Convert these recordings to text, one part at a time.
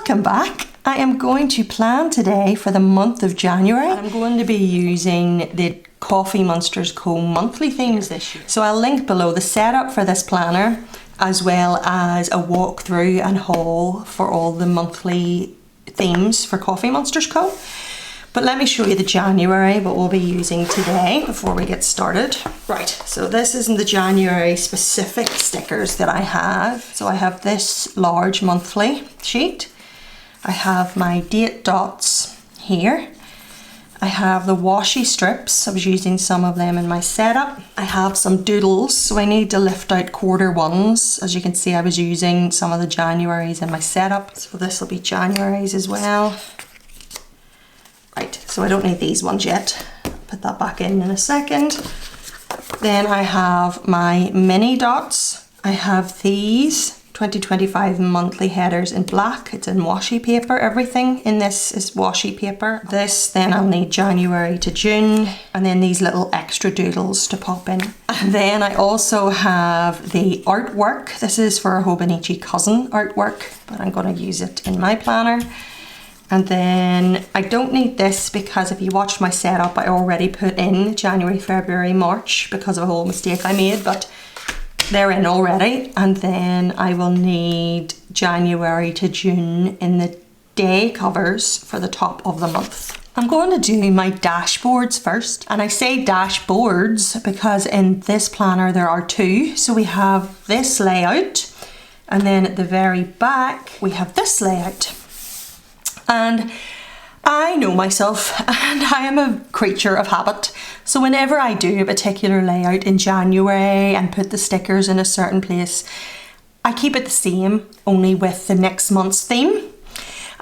Welcome back. I am going to plan today for the month of January. I'm going to be using the Coffee Monsters Co monthly themes this year. So I'll link below the setup for this planner as well as a walkthrough and haul for all the monthly themes for Coffee Monsters Co. But let me show you the January, what we'll be using today before we get started. Right, so this isn't the January specific stickers that I have. So I have this large monthly sheet. I have my date dots here. I have the washi strips. I was using some of them in my setup. I have some doodles, so I need to lift out quarter ones. As you can see, I was using some of the Januaries in my setup. So this will be Januaries as well. Right, so I don't need these ones yet. Put that back in a second. Then I have my mini dots. I have these 2025 monthly headers in black. It's in washi paper. Everything in this is washi paper. This, then I'll need January to June, and then these little extra doodles to pop in. And then I also have the artwork. This is for a Hobonichi cousin artwork, but I'm going to use it in my planner. And then I don't need this because if you watched my setup, I already put in January, February, March because of a whole mistake I made, but they're in already. And then I will need January to June in the day covers for the top of the month. I'm going to do my dashboards first. And I say dashboards because in this planner there are two. So we have this layout, and then at the very back we have this layout. And I know myself, and I am a creature of habit. So whenever I do a particular layout in January and put the stickers in a certain place, I keep it the same, only with the next month's theme.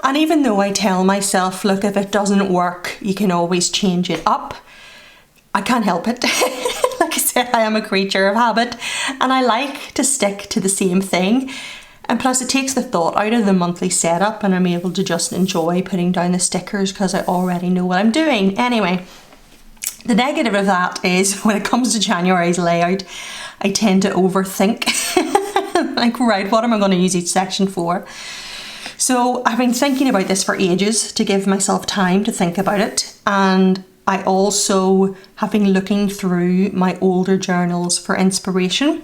And even though I tell myself, look, if it doesn't work, you can always change it up, I can't help it. Like I said, I am a creature of habit, and I like to stick to the same thing. And plus it takes the thought out of the monthly setup, and I'm able to just enjoy putting down the stickers because I already know what I'm doing. Anyway, the negative of that is when it comes to January's layout, I tend to overthink. Like, right, what am I going to use each section for? So I've been thinking about this for ages to give myself time to think about it. And I also have been looking through my older journals for inspiration.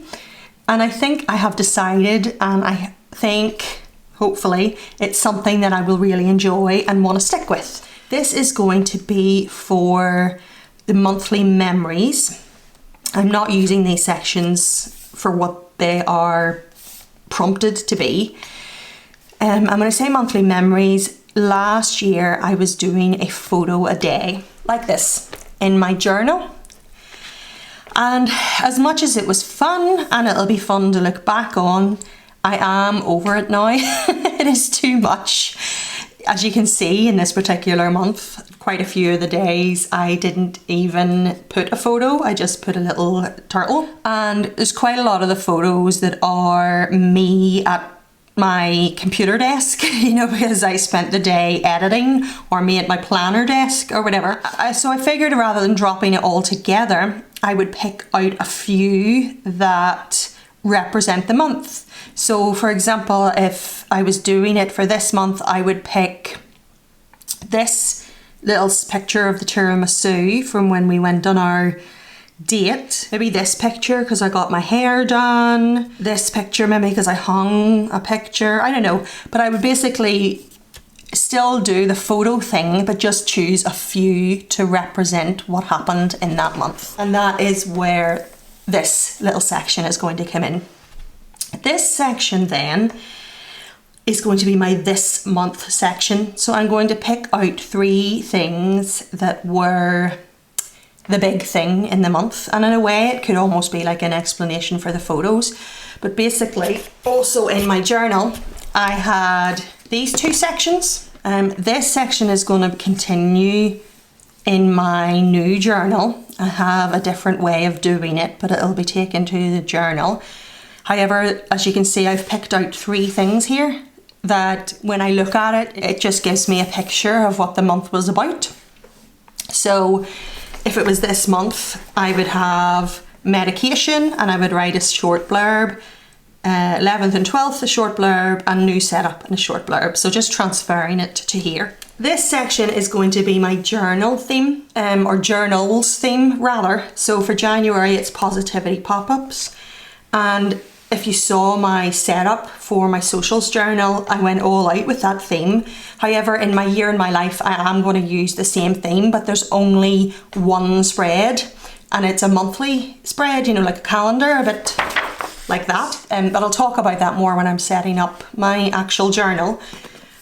And I think I have decided, and I think, hopefully, it's something that I will really enjoy and want to stick with. This is going to be for the monthly memories. I'm not using these sections for what they are prompted to be. I'm going to say monthly memories. Last year, I was doing a photo a day, like this, in my journal. And as much as it was fun, and it'll be fun to look back on, I am over it now. It is too much. As you can see in this particular month, quite a few of the days I didn't even put a photo, I just put a little turtle. And there's quite a lot of the photos that are me at my computer desk, you know, because I spent the day editing, or me at my planner desk or whatever. So I figured rather than dropping it all together, I would pick out a few that represent the month. So for example, if I was doing it for this month, I would pick this little picture of the tiramisu from when we went on our date. Maybe this picture because I got my hair done. This picture maybe because I hung a picture. I don't know. But I would basically still do the photo thing, but just choose a few to represent what happened in that month. And that is where this little section is going to come in. This section then is going to be my this month section. So I'm going to pick out 3 things that were the big thing in the month, and in a way it could almost be like an explanation for the photos. But basically, also in my journal I had these 2 sections. This section is going to continue in my new journal. I have a different way of doing it, but it'll be taken to the journal. However, as you can see, I've picked out 3 things here that when I look at it, it just gives me a picture of what the month was about. So if it was this month, I would have medication and I would write a short blurb. 11th and 12th, a short blurb, and new setup and a short blurb. So just transferring it to here. This section is going to be my journal theme, or journals theme rather. So for January, it's positivity pop-ups. And if you saw my setup for my socials journal, I went all out with that theme. However, in my year in my life, I am going to use the same theme, but there's only one spread, and it's a monthly spread, you know, like a calendar, a bit like that. But I'll talk about that more when I'm setting up my actual journal.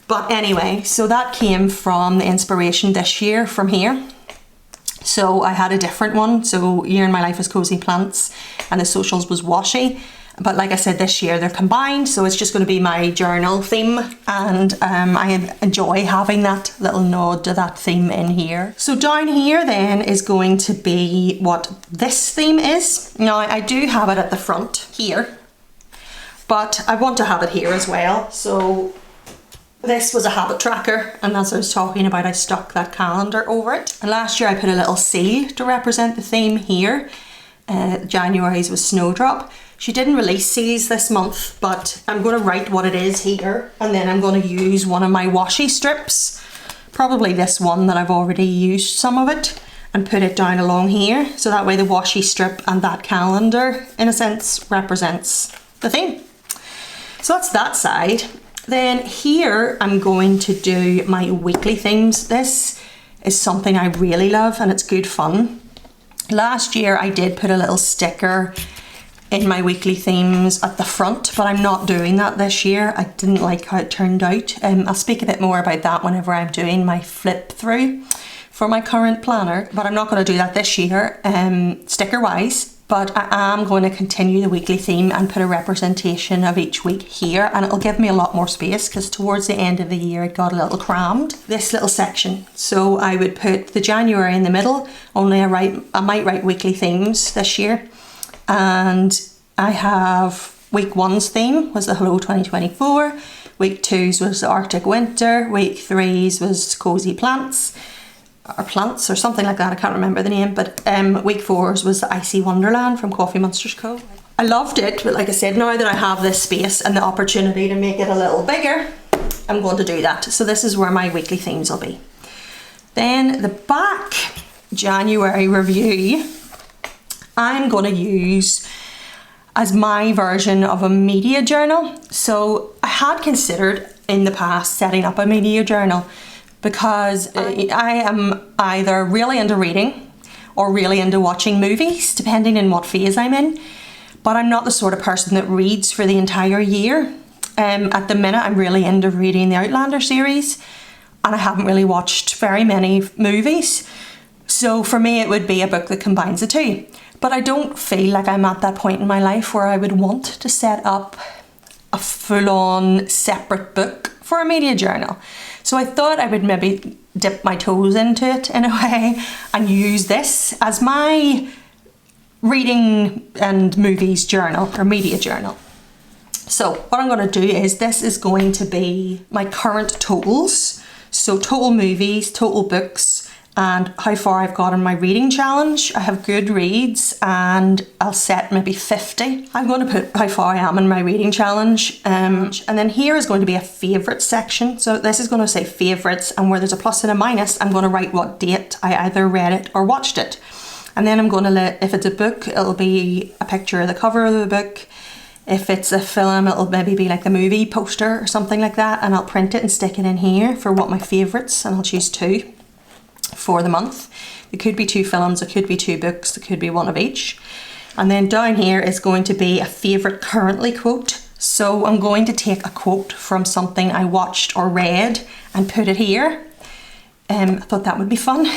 But anyway, so that came from the inspiration this year from here. So I had a different one. So year in my life was cozy plants and the socials was washi. But like I said, this year they're combined. So it's just going to be my journal theme. And I enjoy having that little nod to that theme in here. So down here then is going to be what this theme is. Now I do have it at the front here, but I want to have it here as well. So this was a habit tracker, and as I was talking about, I stuck that calendar over it. And last year I put a little seal to represent the theme here. January's was Snowdrop. She didn't release seals this month, but I'm going to write what it is here, and then I'm going to use one of my washi strips, probably this one that I've already used some of it, and put it down along here. So that way the washi strip and that calendar, in a sense, represents the theme. So that's that side. Then here I'm going to do my weekly themes. This is something I really love and it's good fun. Last year I did put a little sticker in my weekly themes at the front, but I'm not doing that this year. I didn't like how it turned out. I'll speak a bit more about that whenever I'm doing my flip through for my current planner, but I'm not going to do that this year, sticker wise. But I am going to continue the weekly theme and put a representation of each week here, and it'll give me a lot more space because towards the end of the year it got a little crammed, this little section. So I would put the January in the middle, only I might write weekly themes this year. And I have week 1's theme was the Hello 2024, week 2's was the Arctic Winter, week 3's was Cozy Plants, or Plants or something like that, I can't remember the name, but week 4's was the Icy Wonderland from Coffee Monsters Co. I loved it, but like I said, now that I have this space and the opportunity to make it a little bigger, I'm going to do that. So this is where my weekly themes will be. Then the back January review, I'm going to use as my version of a media journal. So I had considered in the past setting up a media journal, because I am either really into reading or really into watching movies, depending on what phase I'm in. But I'm not the sort of person that reads for the entire year. At the minute, I'm really into reading the Outlander series, and I haven't really watched very many movies. So for me, it would be a book that combines the two. But I don't feel like I'm at that point in my life where I would want to set up a full-on separate book for a media journal. So I thought I would maybe dip my toes into it in a way and use this as my reading and movies journal or media journal. So what I'm going to do is this is going to be my current totals. So total movies, total books, and how far I've got in my reading challenge. I have Goodreads and I'll set maybe 50. I'm going to put how far I am in my reading challenge. And then here is going to be a favourite section. So this is going to say favourites, and where there's a plus and a minus, I'm going to write what date I either read it or watched it. And then I'm going to if it's a book, it'll be a picture of the cover of the book. If it's a film, it'll maybe be like the movie poster or something like that. And I'll print it and stick it in here for what my favourites, and I'll choose 2. For the month. It could be 2 films, it could be 2 books, it could be 1 of each. And then down here is going to be a favourite currently quote. So I'm going to take a quote from something I watched or read and put it here. I thought that would be fun.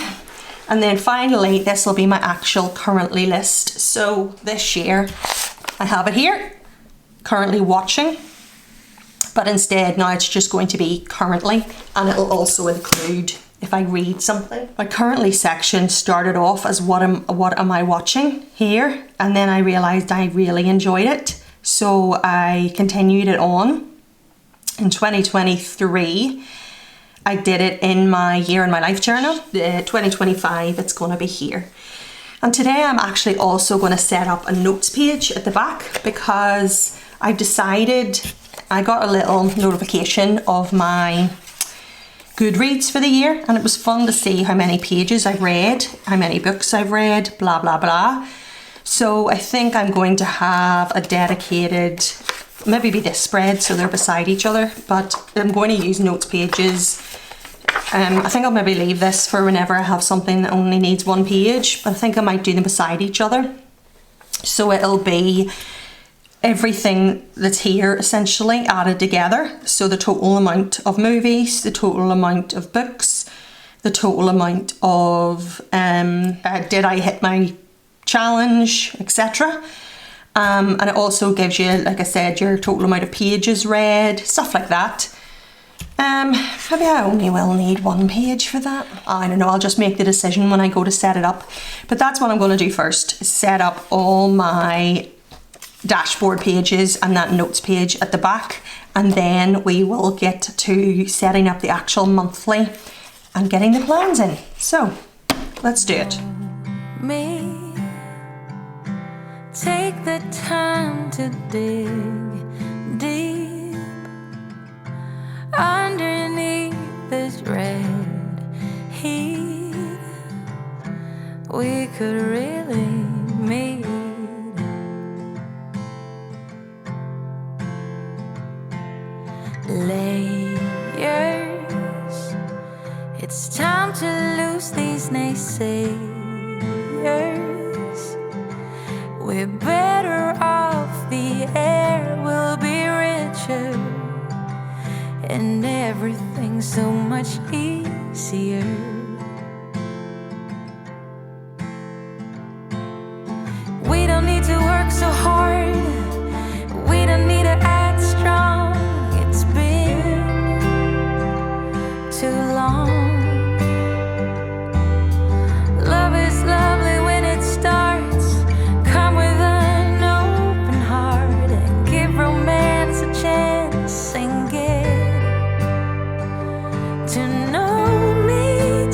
And then finally, this will be my actual currently list. So this year, I have it here, currently watching. But instead now it's just going to be currently, and it'll also include if I read something. My currently section started off as what am I watching here, and then I realised I really enjoyed it, so I continued it on. In 2023 I did it in my year in my life journal. 2025 it's going to be here. And today I'm actually also going to set up a notes page at the back, because I've decided, I got a little notification of my Goodreads for the year, and it was fun to see how many pages I've read, how many books I've read, blah blah blah. So I think I'm going to have a dedicated, maybe be this spread so they're beside each other, but I'm going to use notes pages. I think I'll maybe leave this for whenever I have something that only needs one page, but I think I might do them beside each other. So it'll be everything that's here essentially added together. So the total amount of movies, the total amount of books, the total amount of did I hit my challenge, etc. And it also gives you, like I said, your total amount of pages read, stuff like that. Maybe I only will need one page for that. I don't know, I'll just make the decision when I go to set it up. But that's what I'm going to do first, is set up all my dashboard pages and that notes page at the back, and then we will get to setting up the actual monthly and getting the plans in. So let's do it. Me, take the time to dig deep underneath this red heat. We could really meet. Layers, it's time to lose these naysayers. We're better off, the air will be richer, and everything's so much easier. We don't need to work so hard, we don't need to act strong. It's been too long. Love is lovely when it starts. Come with an open heart and give romance a chance and get to know me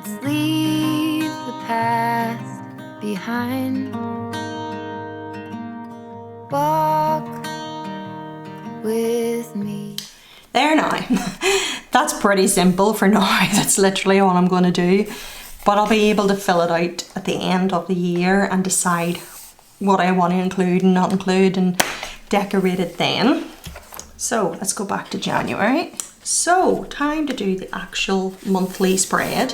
Let's leave the past behind. Walk with me. There now. That's pretty simple for now. That's literally all I'm going to do. But I'll be able to fill it out at the end of the year and decide what I want to include and not include and decorate it then. So let's go back to January. So time to do the actual monthly spread.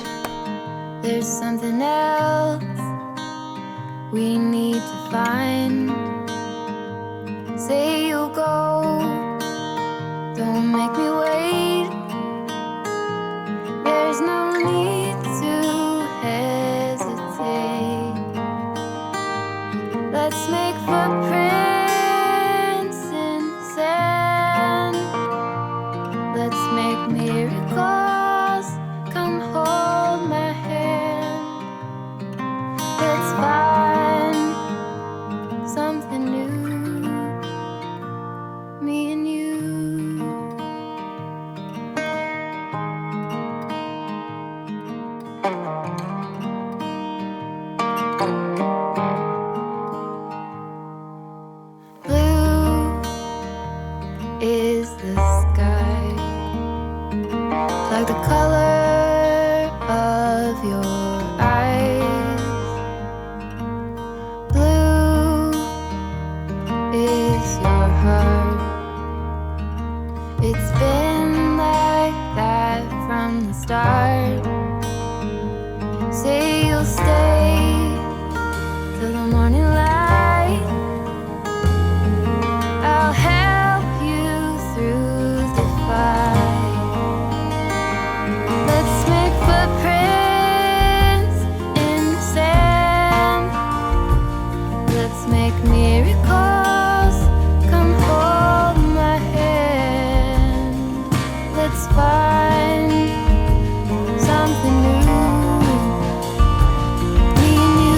There's something else we need to find. Say you'll go, don't make me wait. There's no need to hesitate. Let's make footprints in the sand. Let's make miracles. Come hold my hand. Let's find something new, me and you. Blue is the sky, like the color of your eyes. Blue is your heart. It's been like that from the start. Say you'll stay till the morning light. I'll help you through the fight. Let's make footprints in the sand. Let's make miracles. Come hold my hand. Let's find something new, me and you.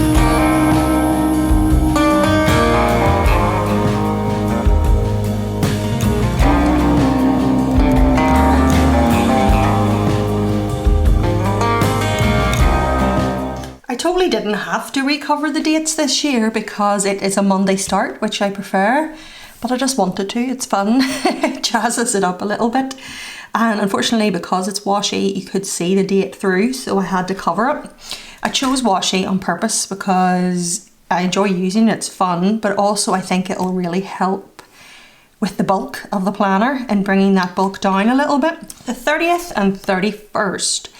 I totally didn't have to recover the dates this year because it is a Monday start, which I prefer, but I just wanted to. It's fun. It jazzes it up a little bit. And unfortunately, because it's washi, you could see the date through, so I had to cover it. I chose washi on purpose because I enjoy using it, it's fun, but also I think it'll really help with the bulk of the planner and bringing that bulk down a little bit. The 30th and 31st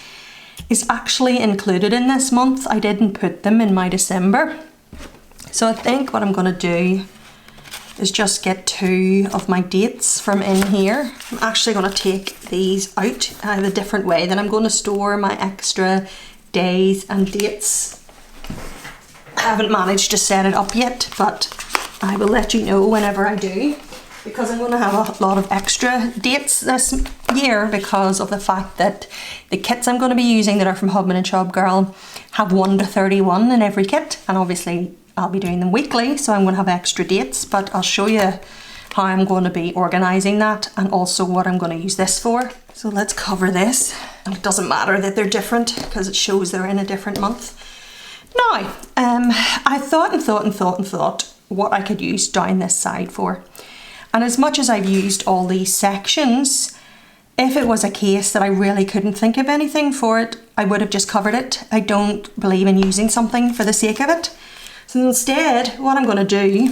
is actually included in this month. I didn't put them in my December. So I think what I'm going to do is just get 2 of my dates from in here. I'm actually going to take these out. I have a different way that I'm going to store my extra days and dates. I haven't managed to set it up yet, but I will let you know whenever I do, because I'm going to have a lot of extra dates this year because of the fact that the kits I'm going to be using that are from Hubman and Shopgirl have 1 to 31 in every kit, and obviously I'll be doing them weekly, so I'm going to have extra dates, but I'll show you how I'm going to be organising that and also what I'm going to use this for. So let's cover this. And it doesn't matter that they're different because it shows they're in a different month. Now, I thought what I could use down this side for. And as much as I've used all these sections, if it was a case that I really couldn't think of anything for it, I would have just covered it. I don't believe in using something for the sake of it. So instead, what I'm going to do,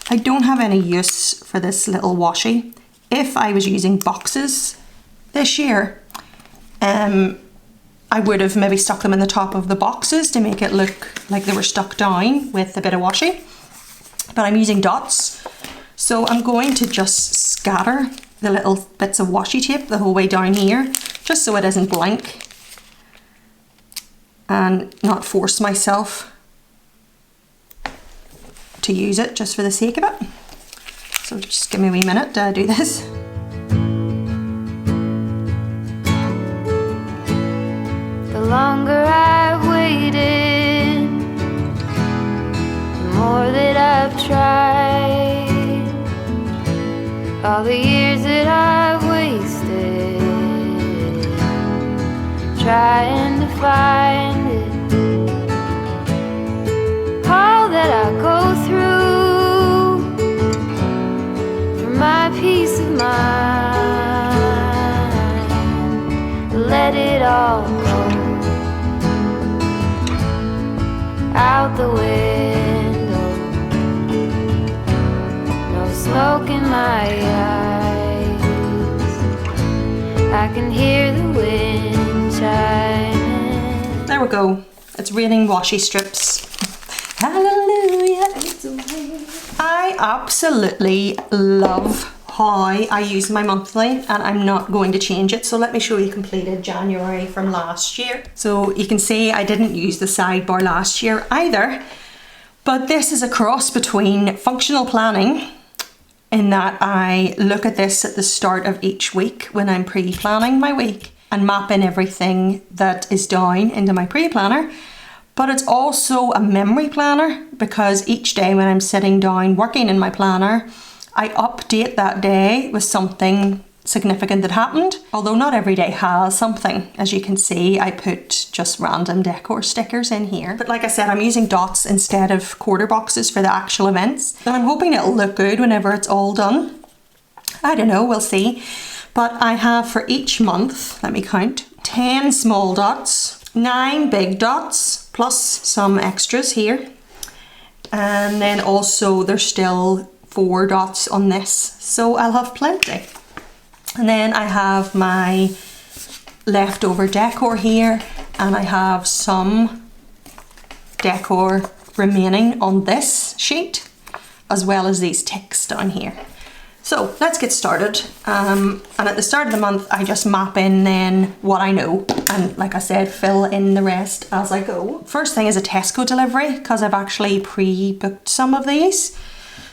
I don't have any use for this little washi. If I was using boxes this year, I would have maybe stuck them in the top of the boxes to make it look like they were stuck down with a bit of washi. But I'm using dots, so I'm going to just scatter the little bits of washi tape the whole way down here, just so it isn't blank, and not force myself to use it just for the sake of it. So just give me a wee minute to do this. The longer I've waited, the more that I've tried. All the years that I've wasted trying to find it. All that I go through for my peace of mind. Let it all go out the window. No smoke in my eyes. I can hear the wind chiming. There we go. It's raining washi strips. Hallelujah. I absolutely love how I use my monthly, and I'm not going to change it. So let me show you completed January from last year. So you can see I didn't use the sidebar last year either, but this is a cross between functional planning, in that I look at this at the start of each week when I'm pre-planning my week and map in everything that is down into my pre-planner. But it's also a memory planner, because each day when I'm sitting down working in my planner, I update that day with something significant that happened. Although not every day has something. As you can see, I put just random decor stickers in here. But like I said, I'm using dots instead of quarter boxes for the actual events. And I'm hoping it'll look good whenever it's all done. I don't know, we'll see. But I have for each month, let me count, 10 small dots, 9 big dots, plus some extras here. And then also there's still 4 dots on this. So I'll have plenty. And then I have my leftover decor here, and I have some decor remaining on this sheet, as well as these ticks down here. So let's get started. And at the start of the month, I just map in then what I know, and like I said, fill in the rest as I go. First thing is a Tesco delivery, because I've actually pre-booked some of these.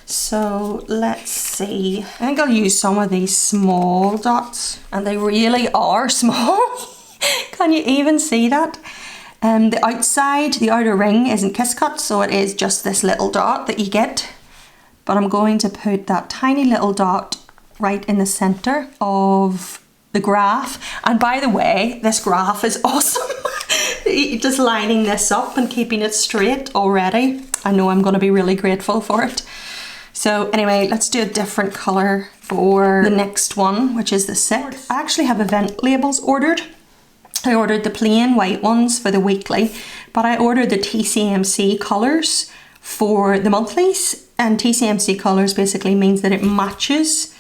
So let's see, I think I'll use some of these small dots, and they really are small. Can you even see that? The outside, the outer ring isn't kiss cut, so it is just this little dot that you get. But I'm going to put that tiny little dot right in the center of the graph. And by the way, this graph is awesome. Just lining this up and keeping it straight already. I know I'm going to be really grateful for it. So anyway, let's do a different colour for the next one, which is the 6th. I actually have event labels ordered. I ordered the plain white ones for the weekly, but I ordered the TCMC colours for the monthlies. And TCMC colours basically means that it matches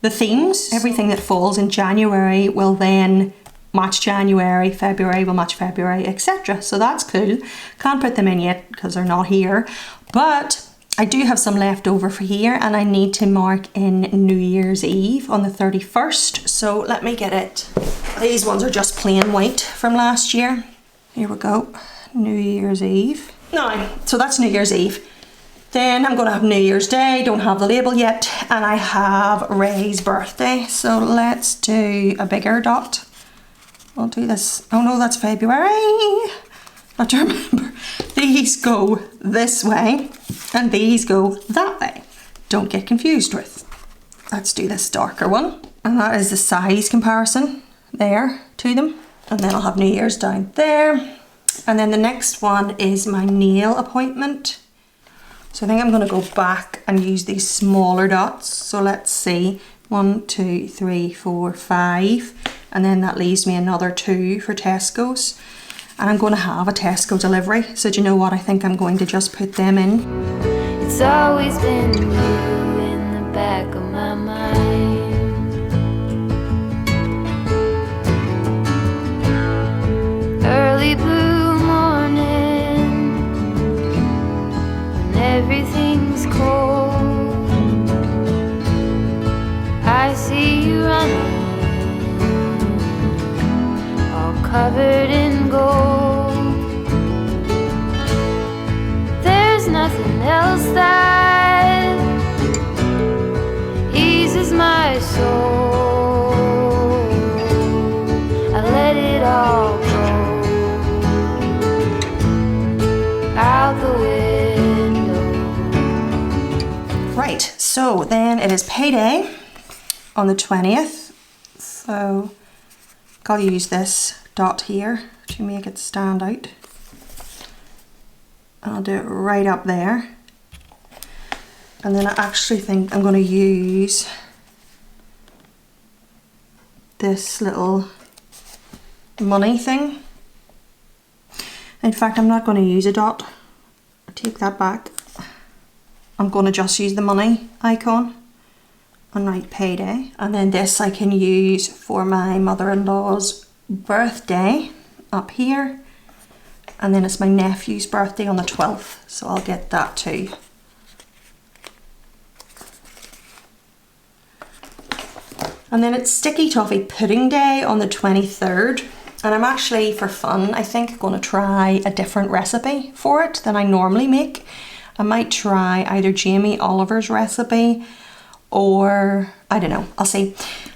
the themes. Everything that falls in January will then match January, February will match February, etc. So that's cool. Can't put them in yet because they're not here, but I do have some left over for here, and I need to mark in New Year's Eve on the 31st. So let me get it. These ones are just plain white from last year. Here we go. New Year's Eve. Now, so that's New Year's Eve. Then I'm going to have New Year's Day. Don't have the label yet. And I have Ray's birthday. So let's do a bigger dot. I'll do this. Oh no, that's February. Have to remember. These go this way and these go that way. Don't get confused with. Let's do this darker one. And that is the size comparison there to them. And then I'll have New Year's down there. And then the next one is my nail appointment. So I think I'm going to go back and use these smaller dots. So let's see. 1, 2, 3, 4, 5. And then that leaves me another 2 for Tesco's. And I'm going to have a Tesco delivery. So do you know what? I think I'm going to just put them in. It's always been you in the back of my mind. Early blue morning, when everything's cold, I see you running, all covered in gold. There's nothing else that eases my soul. I let it all go out the window. Right, so then it is payday on the 20th. So I'll use this dot here to make it stand out. And I'll do it right up there. And then I actually think I'm going to use this little money thing. In fact, I'm not going to use a dot. I take that back. I'm going to just use the money icon and write payday. And then this I can use for my mother-in-law's birthday up here. And then it's my nephew's birthday on the 12th, so I'll get that too. And then it's Sticky Toffee Pudding Day on the 23rd. And I'm actually, for fun, I think, going to try a different recipe for it than I normally make. I might try either Jamie Oliver's recipe or, I don't know, I'll see.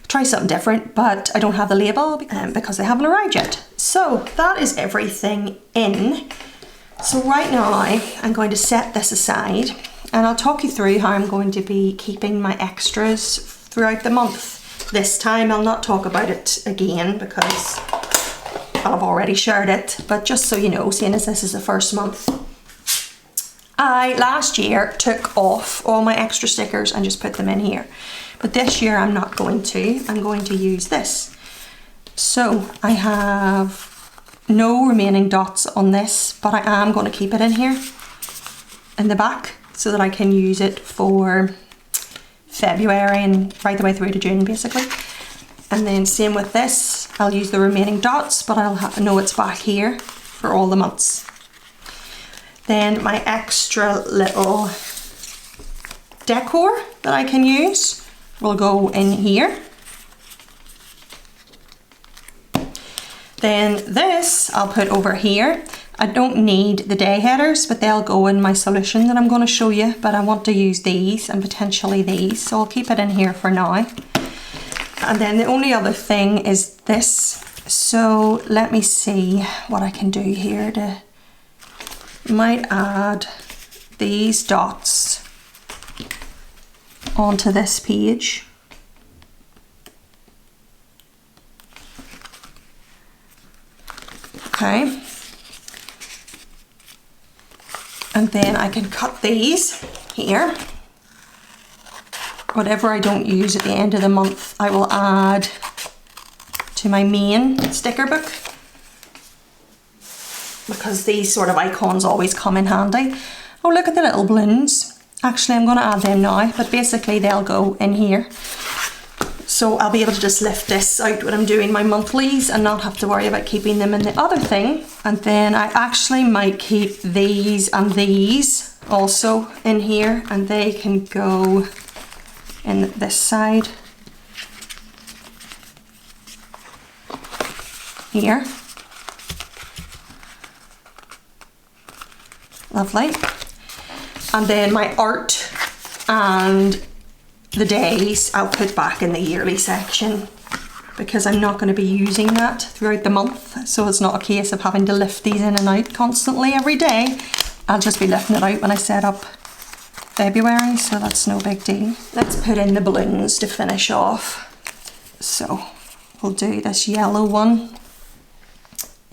Try something different, but I don't have the label because they haven't arrived yet. So that is everything in. So right now I'm going to set this aside and I'll talk you through how I'm going to be keeping my extras throughout the month. This time I'll not talk about it again because I'll have already shared it, but just so you know, seeing as this is the first month, I last year took off all my extra stickers and just put them in here. But this year I'm not going to. I'm going to use this. So I have no remaining dots on this, but I am going to keep it in here in the back so that I can use it for February and right the way through to June basically. And then same with this, I'll use the remaining dots, but I'll know it's back here for all the months. Then my extra little decor that I can use will go in here. Then this I'll put over here. I don't need the day headers, but they'll go in my solution that I'm going to show you, but I want to use these and potentially these, so I'll keep it in here for now. And then the only other thing is this. So let me see what I can do here to, might add these dots onto this page. Okay. And then I can cut these here. Whatever I don't use at the end of the month, I will add to my main sticker book, because these sort of icons always come in handy. Oh, look at the little balloons. Actually, I'm going to add them now, but basically they'll go in here. So I'll be able to just lift this out when I'm doing my monthlies and not have to worry about keeping them in the other thing. And then I actually might keep these and these also in here, and they can go in this side here. Lovely. And then my art and the days I'll put back in the yearly section, because I'm not going to be using that throughout the month, so it's not a case of having to lift these in and out constantly every day. I'll just be lifting it out when I set up February, so that's no big deal. Let's put in the balloons to finish off. So we'll do this yellow one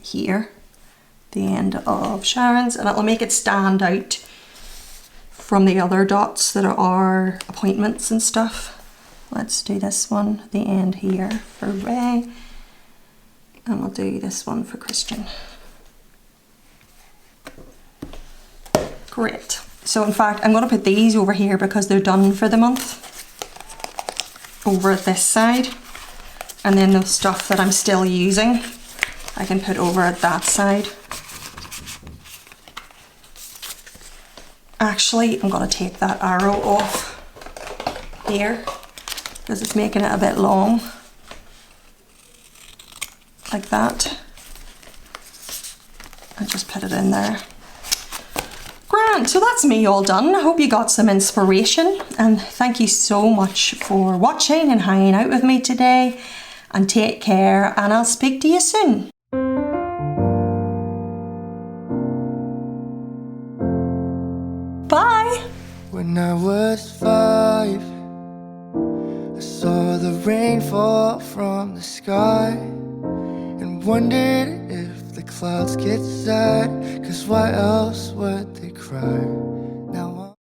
here, the end of Sharon's, and it'll make it stand out from the other dots that are appointments and stuff. Let's do this one, the end here for Ray, and we'll do this one for Christian. Great. So in fact, I'm going to put these over here because they're done for the month, over at this side, and then the stuff that I'm still using I can put over at that side. Actually, I'm going to take that arrow off here because it's making it a bit long, like that, and just put it in there. Grand, so that's me all done. I hope you got some inspiration, and thank you so much for watching and hanging out with me today, and take care, and I'll speak to you soon. Bye! When I was 5, I saw the rain fall from the sky and wondered if the clouds get sad, 'cause why else would they cry?